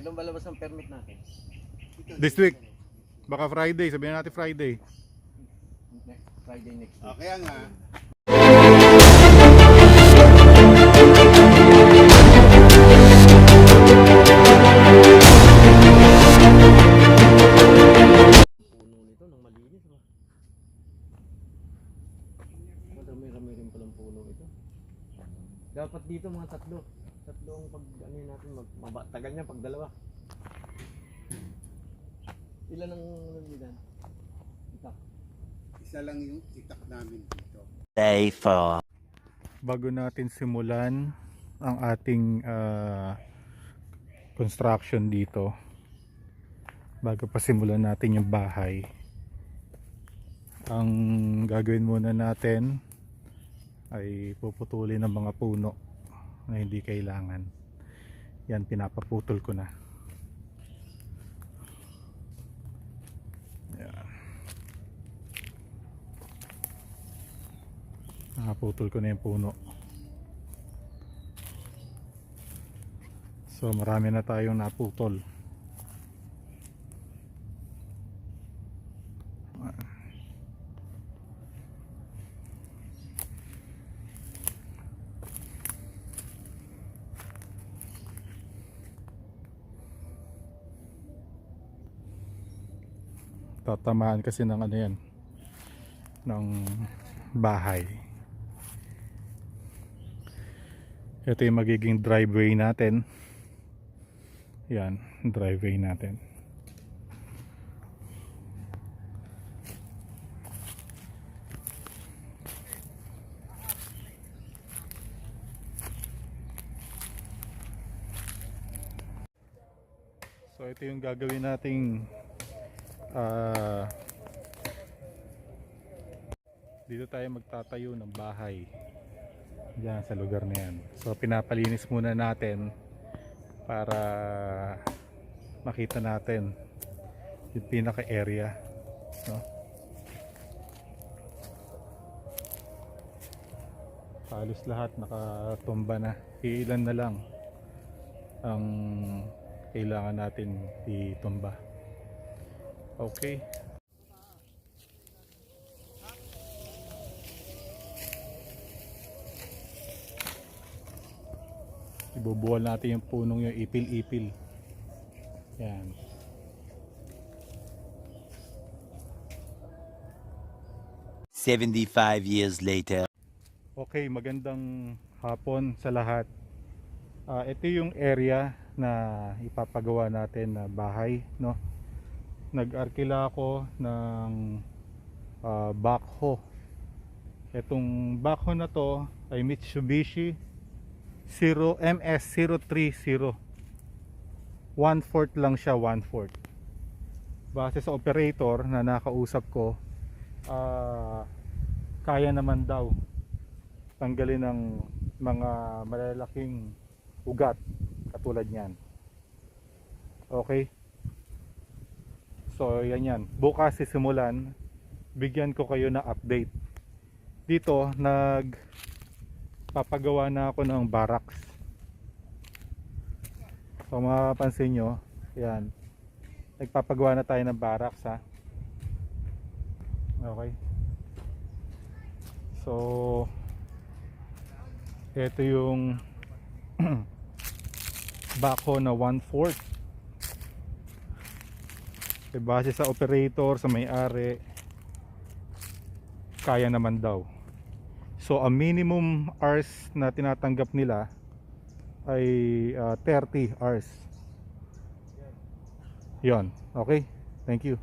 lumalabas ang permit natin? This week. Baka Friday, sabihin natin Friday. Friday next week. Kaya nga. Puno nito nang malinis ba? Madami-rami rin palang puno ito. Dapat dito mga tatlo. Tatlo ang pag ano natin tagal niya pag dalawa. Ilan ang nandiyan? Itak. Isa lang yung itak namin dito. Day 4. Bago natin simulan ang ating construction dito, bago pa simulan natin yung bahay, ang gagawin muna natin ay puputulin ng mga puno na hindi kailangan. Yan, pinapaputol ko na. Yan. Nakaputol ko na yung puno. So marami na tayong naputol. Tatamaan kasi ng ano yan, ng bahay. Ito yung magiging driveway natin. Yan, driveway natin. So ito yung gagawin nating dito tayo magtatayo ng bahay diyan sa lugar na yan. So pinapalinis muna natin para makita natin yung pinaka area, no? Halos lahat nakatumba na, ilan na lang ang kailangan natin itumba. Okay. Ibubuwal natin yung punong yung ipil-ipil. Yan. "75 years later." Okay, magandang hapon sa lahat. Ito yung area na ipapagawa natin na bahay, no? Nag-arkila ako ng backhoe. Itong backhoe na to ay Mitsubishi MS030. 1/4 lang siya, 1/4. Base sa operator na nakausap ko, kaya naman daw tanggalin ng mga malalaking ugat katulad niyan. Okay? So yan. Bukas sisimulan, bigyan ko kayo ng update. Dito nagpapagawa na ako ng barracks. So mapapansin nyo, yan, nagpapagawa na tayo ng barracks, ha. Okay. So ito yung backhoe na 1/4. Base sa operator, sa may-ari, kaya naman daw. So ang minimum hours na tinatanggap nila ay 30 hours. Yon, okay? Thank you.